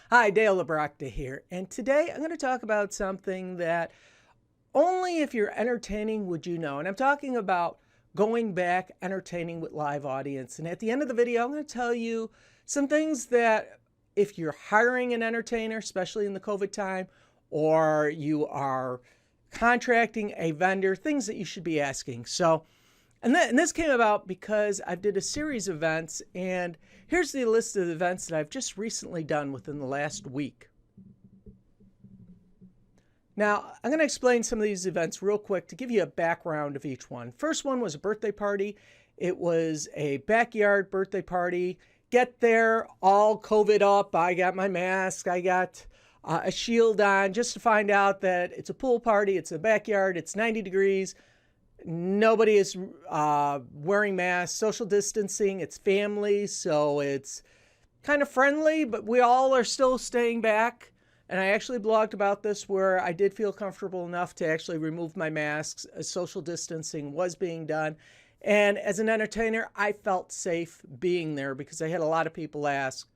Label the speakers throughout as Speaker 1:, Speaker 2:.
Speaker 1: Hi, Dale Obrochta here, and today I'm going to talk about something that only if you're entertaining would you know. And I'm talking about going back entertaining with live audience. And at the end of the video, I'm going to tell you some things that if you're hiring an entertainer, especially in the COVID time, or you are contracting a vendor, things that you should be asking. And this came about because I did a series of events, and here's the list of events that I've just recently done within the last week. Now, I'm going to explain some of these events real quick to give you a background of each one. First one was a birthday party. It was a backyard birthday party. Get there, all COVID up. I got my mask. I got a shield on just to find out that it's a pool party. It's a backyard. It's 90 degrees. Nobody is wearing masks, social distancing. It's family, so it's kind of friendly, but we all are still staying back. And I actually blogged about this where I did feel comfortable enough to actually remove my masks as social distancing was being done. And as an entertainer, I felt safe being there because I had a lot of people ask,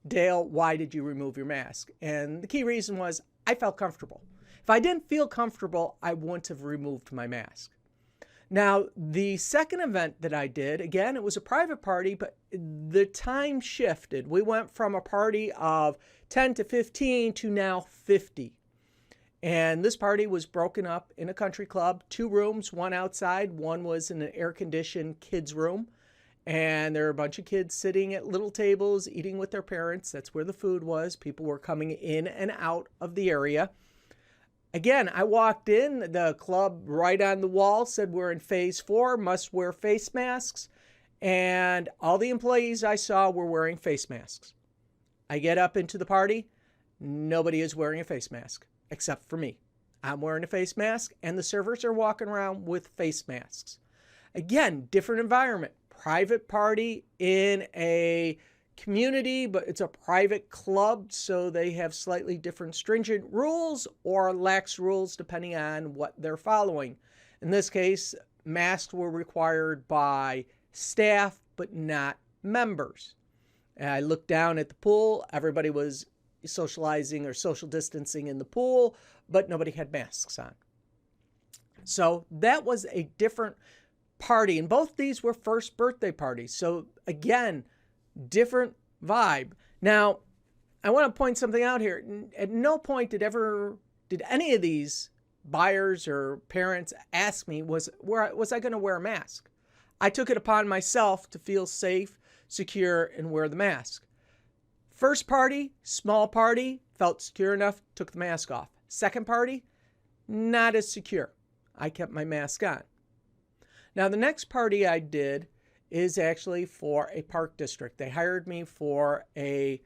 Speaker 1: Dale, why did you remove your mask? And the key reason was I felt comfortable. If I didn't feel comfortable, I wouldn't have removed my mask. Now, the second event that I did, again, it was a private party, but the time shifted. We went from a party of 10 to 15 to now 50. And this party was broken up in a country club, 2 rooms, one outside, one was in an air-conditioned kids' room. And there were a bunch of kids sitting at little tables, eating with their parents. That's where the food was. People were coming in and out of the area. Again, I walked in, the club right on the wall said we're in phase 4, must wear face masks. And all the employees I saw were wearing face masks. I get up into the party, nobody is wearing a face mask except for me. I'm wearing a face mask and the servers are walking around with face masks. Again, different environment, private party in a community, but it's a private club, so they have slightly different stringent rules or lax rules depending on what they're following. In this case, masks were required by staff, but not members. And I looked down at the pool. Everybody was socializing or social distancing in the pool, but nobody had masks on. So that was a different party, and both these were first birthday parties. So again, different vibe. Now, I want to point something out here. At no point did any of these buyers or parents ask me, was I going to wear a mask? I took it upon myself to feel safe, secure, and wear the mask. First party, small party, felt secure enough, took the mask off. Second party, not as secure. I kept my mask on. Now, the next party I did is actually for a park district. They hired me for a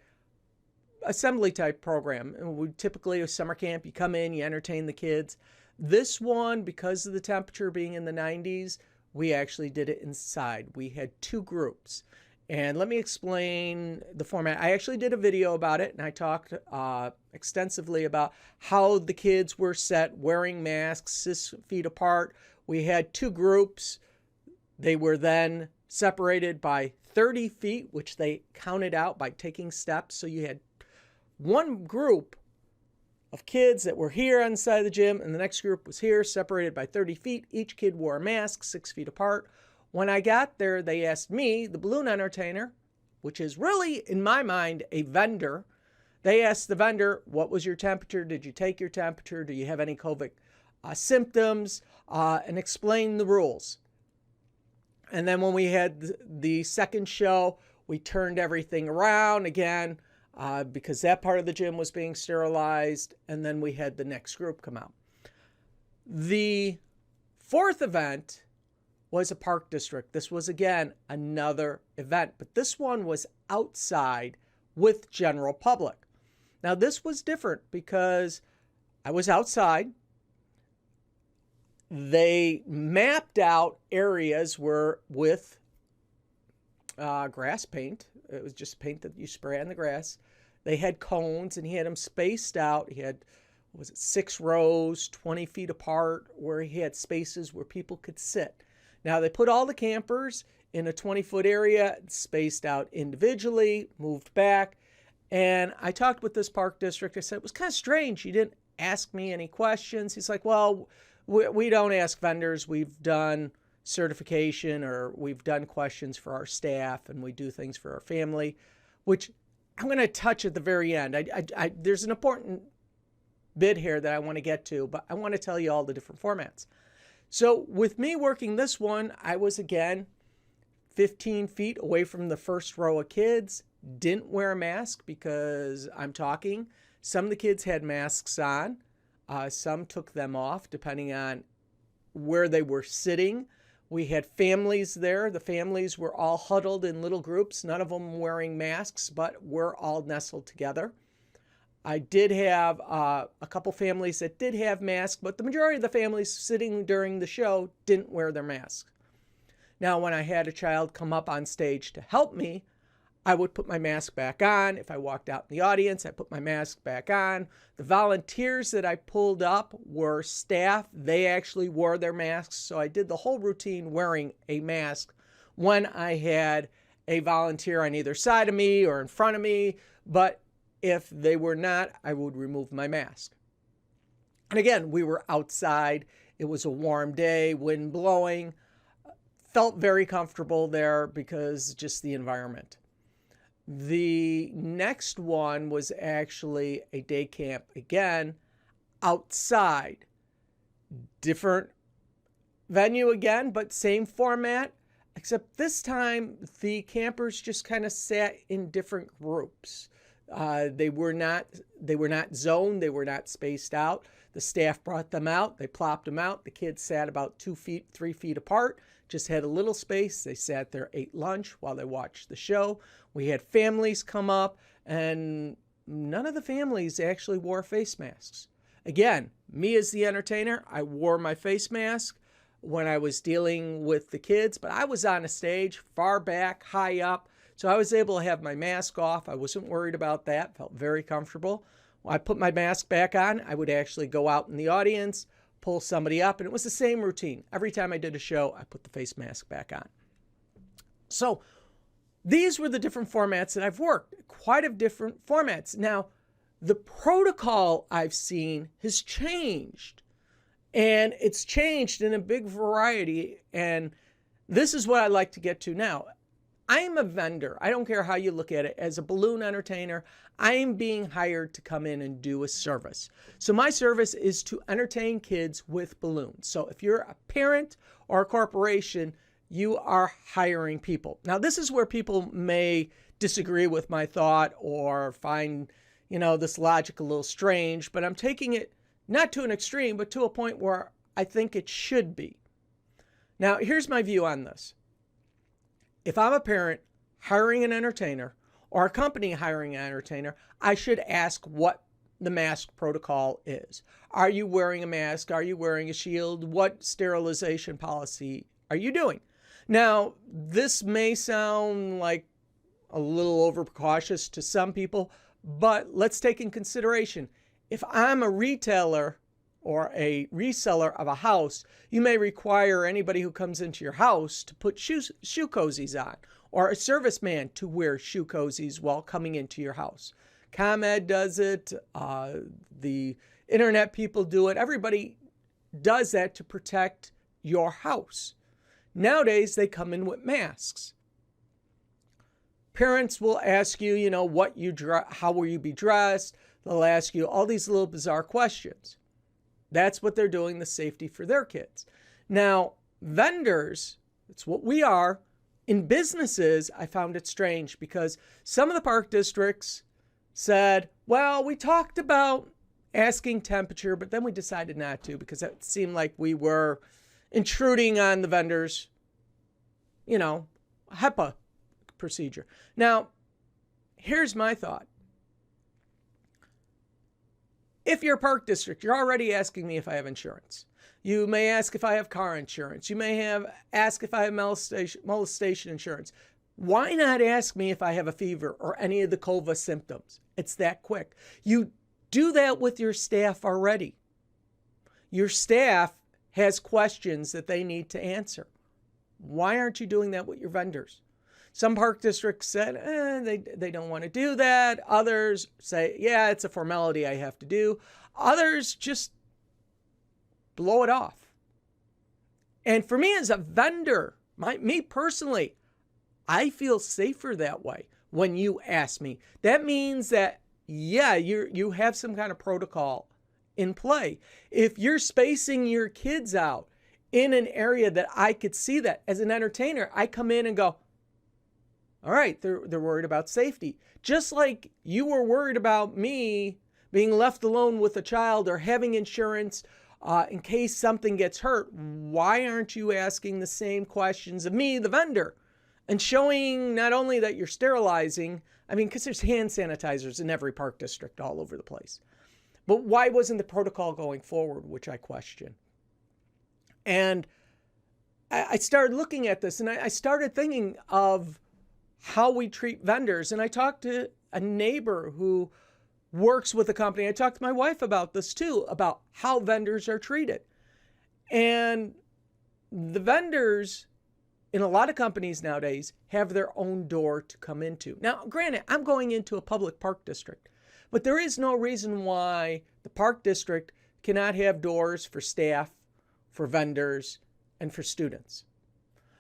Speaker 1: assembly type program. And we typically a summer camp, you come in, you entertain the kids. This one, because of the temperature being in the 90s, we actually did it inside. We had 2 groups. And let me explain the format. I actually did a video about it, and I talked extensively about how the kids were set, wearing masks 6 feet apart. We had 2 groups. They were then separated by 30 feet, which they counted out by taking steps. So you had one group of kids that were here on the side of the gym, and the next group was here, separated by 30 feet. Each kid wore a mask 6 feet apart. When I got there, they asked me, the balloon entertainer, which is really, in my mind, a vendor. They asked the vendor, what was your temperature? Did you take your temperature? Do you have any COVID symptoms? And explain the rules. And then when we had the second show, we turned everything around again because that part of the gym was being sterilized. And then we had the next group come out. The fourth event was a park district. This was, again, another event, but this one was outside with general public. Now, this was different because I was outside. They mapped out areas with grass paint. It was just paint that you spray on the grass. They had cones, and he had them spaced out. He had, 6 rows, 20 feet apart, where he had spaces where people could sit. Now, they put all the campers in a 20-foot area, spaced out individually, moved back, And I talked with this park district. I said, it was kind of strange. You didn't ask me any questions. He's like, well, we don't ask vendors. We've done certification, or we've done questions for our staff, and we do things for our family, which I'm going to touch at the very end. There's an important bit here that I want to get to, but I want to tell you all the different formats. So with me working this one, I was again 15 feet away from the first row of kids, didn't wear a mask because I'm talking. Some of the kids had masks on. Some took them off depending on where they were sitting. We had families there. The families were all huddled in little groups, none of them wearing masks, but we're all nestled together. I did have a couple families that did have masks, but the majority of the families sitting during the show didn't wear their masks. Now, when I had a child come up on stage to help me, I would put my mask back on. If I walked out in the audience, I put my mask back on. The volunteers that I pulled up were staff. They actually wore their masks. So I did the whole routine wearing a mask when I had a volunteer on either side of me or in front of me. But if they were not, I would remove my mask. And again, we were outside. It was a warm day, wind blowing. Felt very comfortable there because just the environment. The next one was actually a day camp, again, outside. Different venue again, but same format, except this time the campers just kind of sat in different groups. They were not zoned, they were not spaced out. The staff brought them out, they plopped them out. The kids sat about 2 feet, 3 feet apart, just had a little space. They sat there, ate lunch while they watched the show. We had families come up, and none of the families actually wore face masks. Again, me as the entertainer, I wore my face mask when I was dealing with the kids, but I was on a stage far back, high up, so I was able to have my mask off. I wasn't worried about that, felt very comfortable. When I put my mask back on, I would actually go out in the audience, pull somebody up, and it was the same routine. Every time I did a show, I put the face mask back on. So these were the different formats that I've worked, quite a different formats. Now, the protocol I've seen has changed, and it's changed in a big variety, and this is what I'd like to get to now. I am a vendor. I don't care how you look at it. As a balloon entertainer, I am being hired to come in and do a service. So my service is to entertain kids with balloons. So if you're a parent or a corporation, you are hiring people. Now, this is where people may disagree with my thought or find, this logic a little strange, but I'm taking it not to an extreme, but to a point where I think it should be. Now, here's my view on this. If I'm a parent hiring an entertainer or a company hiring an entertainer, I should ask what the mask protocol is. Are you wearing a mask? Are you wearing a shield? What sterilization policy are you doing? Now, this may sound like a little overcautious to some people, but let's take in consideration. If I'm a retailer or a reseller of a house, you may require anybody who comes into your house to put shoe cozies on, or a serviceman to wear shoe cozies while coming into your house. ComEd does it, the internet people do it, everybody does that to protect your house. Nowadays, they come in with masks. Parents will ask you, how will you be dressed? They'll ask you all these little bizarre questions. That's what they're doing, the safety for their kids. Now, vendors, it's what we are. In businesses, I found it strange because some of the park districts said, well, we talked about asking temperature, but then we decided not to because it seemed like we were intruding on the vendors, HEPA procedure. Now, here's my thought. If you're a park district, you're already asking me if I have insurance. You may ask if I have car insurance. You may ask if I have molestation insurance. Why not ask me if I have a fever or any of the COVID symptoms? It's that quick. You do that with your staff already. Your staff has questions that they need to answer. Why aren't you doing that with your vendors? Some park districts said they don't want to do that. Others say, yeah, it's a formality I have to do. Others just blow it off. And for me as a vendor, me personally, I feel safer that way when you ask me. That means that, yeah, you have some kind of protocol in play. If you're spacing your kids out in an area that I could see that as an entertainer, I come in and go, all right, they're worried about safety. Just like you were worried about me being left alone with a child or having insurance in case something gets hurt. Why aren't you asking the same questions of me, the vendor, and showing not only that you're sterilizing, because there's hand sanitizers in every park district all over the place, but why wasn't the protocol going forward, which I question. And I started looking at this and I started thinking of how we treat vendors. And I talked to a neighbor who works with a company. I talked to my wife about this too, about how vendors are treated. And the vendors in a lot of companies nowadays have their own door to come into. Now, granted, I'm going into a public park district, but there is no reason why the park district cannot have doors for staff, for vendors, and for students.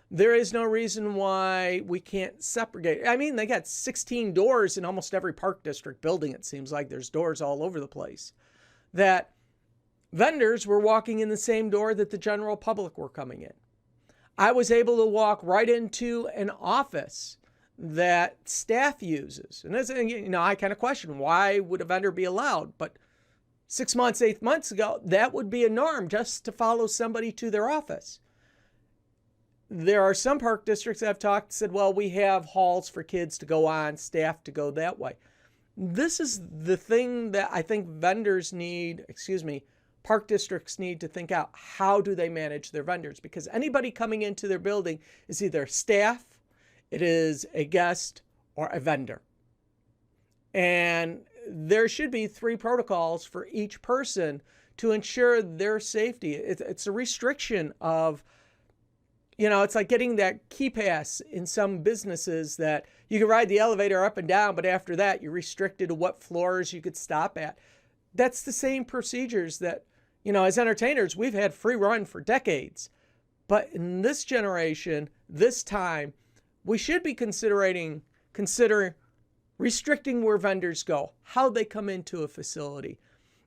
Speaker 1: There is no reason why we can't separate. They got 16 doors in almost every park district building. It seems like there's doors all over the place. That vendors were walking in the same door that the general public were coming in. I was able to walk right into an office that staff uses. And as I kind of question, why would a vendor be allowed? But 6 months, 8 months ago, that would be a norm just to follow somebody to their office. There are some park districts I've talked said, well, we have halls for kids to go on, staff to go that way. This is the thing that I think park districts need to think out. How do they manage their vendors? Because anybody coming into their building is either staff, it is a guest, or a vendor. And there should be 3 protocols for each person to ensure their safety. It's a restriction of, it's like getting that key pass in some businesses that you can ride the elevator up and down, but after that, you're restricted to what floors you could stop at. That's the same procedures that, as entertainers, we've had free run for decades. But in this generation, this time, we should be considering restricting where vendors go, how they come into a facility.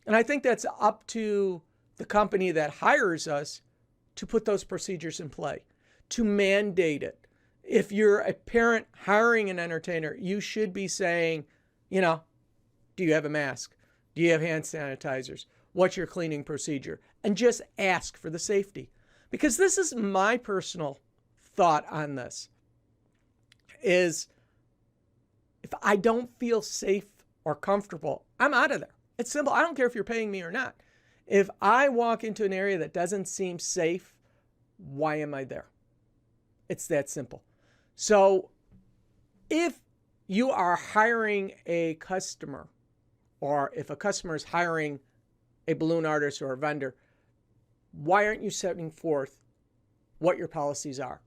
Speaker 1: And I think that's up to the company that hires us to put those procedures in play, to mandate it. If you're a parent hiring an entertainer, you should be saying, do you have a mask? Do you have hand sanitizers? What's your cleaning procedure? And just ask for the safety. Because this is my personal thought on this, is if I don't feel safe or comfortable, I'm out of there. It's simple. I don't care if you're paying me or not. If I walk into an area that doesn't seem safe, why am I there? It's that simple. So if you are hiring a customer, or if a customer is hiring a balloon artist or a vendor, why aren't you setting forth what your policies are?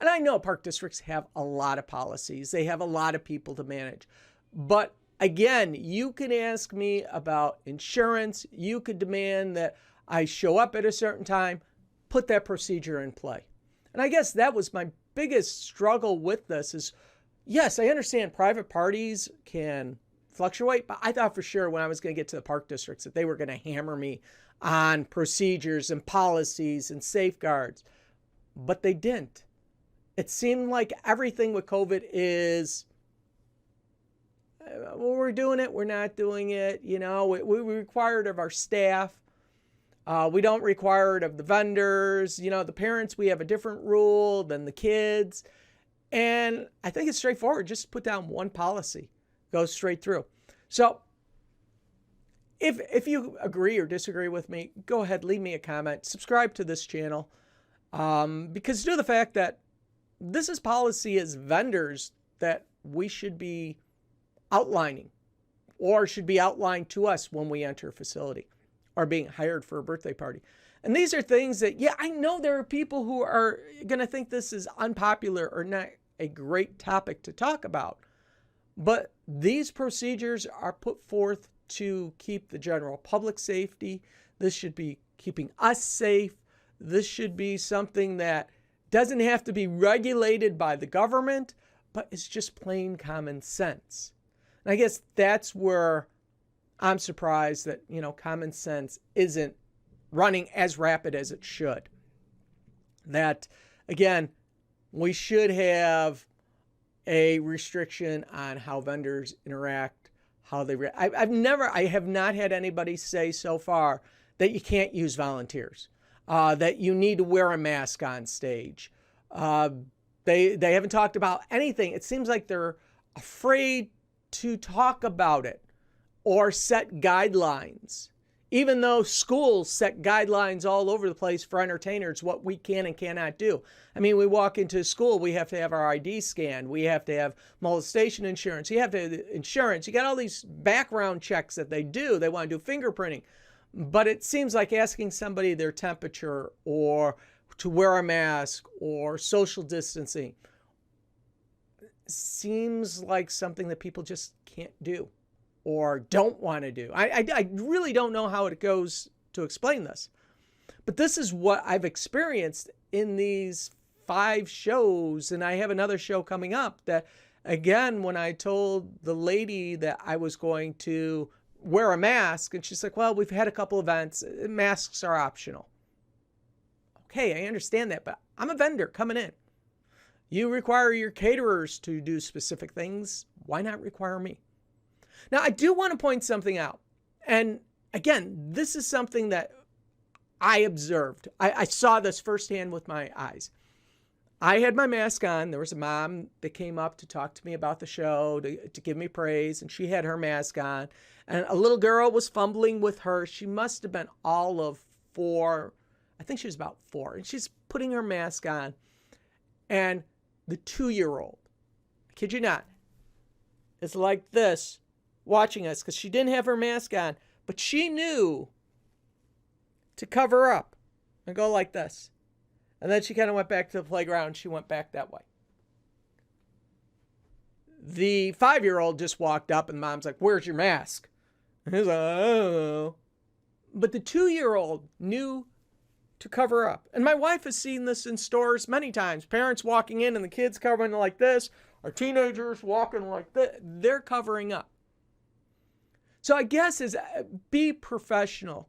Speaker 1: And I know park districts have a lot of policies. They have a lot of people to manage. But again, you can ask me about insurance. You could demand that I show up at a certain time, put that procedure in play. And I guess that was my biggest struggle with this is, yes, I understand private parties can fluctuate, but I thought for sure when I was going to get to the park districts that they were going to hammer me on procedures and policies and safeguards, but they didn't. It seemed like everything with COVID is, well, we're doing it, we're not doing it. We require it of our staff. We don't require it of the vendors. The parents, we have a different rule than the kids. And I think it's straightforward. Just put down one policy, goes straight through. So if you agree or disagree with me, go ahead, leave me a comment, subscribe to this channel. Because due to the fact that this is policy as vendors that we should be outlining or should be outlined to us when we enter a facility or being hired for a birthday party. And these are things that, I know there are people who are going to think this is unpopular or not a great topic to talk about. But these procedures are put forth to keep the general public safety. This should be keeping us safe. This should be something that doesn't have to be regulated by the government, but it's just plain common sense. And I guess that's where I'm surprised that, common sense isn't running as rapid as it should. That, again, we should have a restriction on how vendors interact, how they I have not had anybody say so far that you can't use volunteers, that you need to wear a mask on stage. They haven't talked about anything. It seems like they're afraid to talk about it or set guidelines, even though schools set guidelines all over the place for entertainers, what we can and cannot do. I mean, we walk into school, we have to have our ID scanned. We have to have molestation insurance. You have to have insurance. You got all these background checks that they do. They want to do fingerprinting. But it seems like asking somebody their temperature or to wear a mask or social distancing seems like something that people just can't do or don't want to do. I really don't know how it goes to explain this. But this is what I've experienced in these 5 shows. And I have another show coming up that, again, when I told the lady that I was going to wear a mask, and she's like, well, we've had a couple events. Masks are optional. Okay, I understand that, but I'm a vendor coming in. You require your caterers to do specific things. Why not require me? Now, I do want to point something out. And again, this is something that I observed. I saw this firsthand with my eyes. I had my mask on. There was a mom that came up to talk to me about the show, to give me praise, and she had her mask on. And a little girl was fumbling with her. She must have been all of 4. I think she was about 4. And she's putting her mask on. And the 2-year-old, I kid you not, is like this, watching us, because she didn't have her mask on, but she knew to cover up and go like this. And then she kind of went back to the playground. She went back that way. The 5-year-old just walked up and mom's like, where's your mask? And he's like, oh. But the 2-year-old knew to cover up. And my wife has seen this in stores many times. Parents walking in and the kids covering like this, or teenagers walking like this. They're covering up. So I guess is be professional.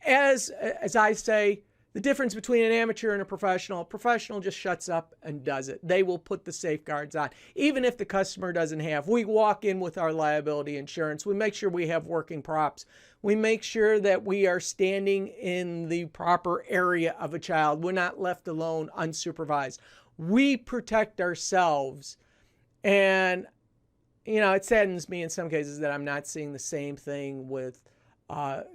Speaker 1: As I say, the difference between an amateur and a professional just shuts up and does it. They will put the safeguards on. Even if the customer doesn't have, we walk in with our liability insurance. We make sure we have working props. We make sure that we are standing in the proper area of a child. We're not left alone unsupervised. We protect ourselves. And, it saddens me in some cases that I'm not seeing the same thing with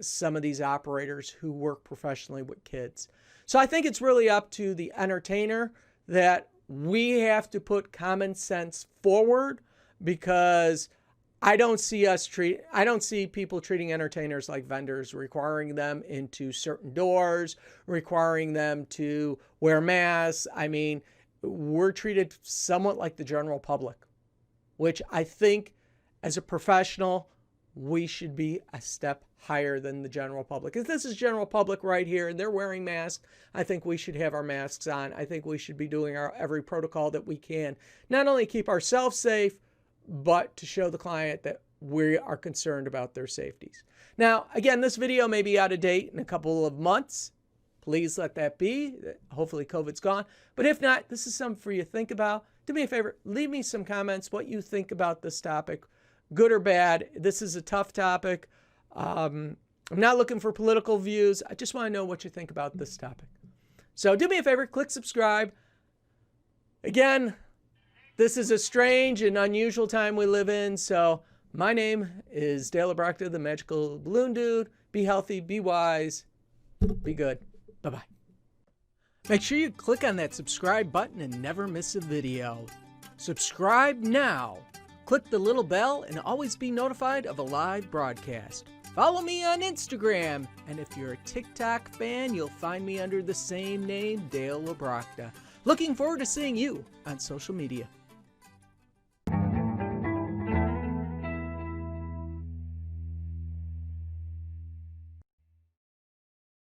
Speaker 1: some of these operators who work professionally with kids. So I think it's really up to the entertainer that we have to put common sense forward, because I don't see people treating entertainers like vendors, requiring them into certain doors, requiring them to wear masks. I mean, we're treated somewhat like the general public, which I think as a professional, we should be a step higher than the general public. If this is general public right here and they're wearing masks, I think we should have our masks on. I think we should be doing our every protocol that we can, not only keep ourselves safe, but to show the client that we are concerned about their safeties. Now, again, this video may be out of date in a couple of months. Please let that be. Hopefully COVID's gone. But if not, this is something for you to think about. Do me a favor, leave me some comments, what you think about this topic. Good or bad. This is a tough topic. I'm not looking for political views. I just want to know what you think about this topic. So do me a favor, click subscribe. Again, this is a strange and unusual time we live in. So my name is Dale Obrochta, the Magical Balloon Dude. Be healthy, be wise, be good. Bye-bye. Make sure you click on that subscribe button and never miss a video. Subscribe now. Click the little bell and always be notified of a live broadcast. Follow me on Instagram, and if you're a TikTok fan, you'll find me under the same name, Dale Obrochta. Looking forward to seeing you on social media.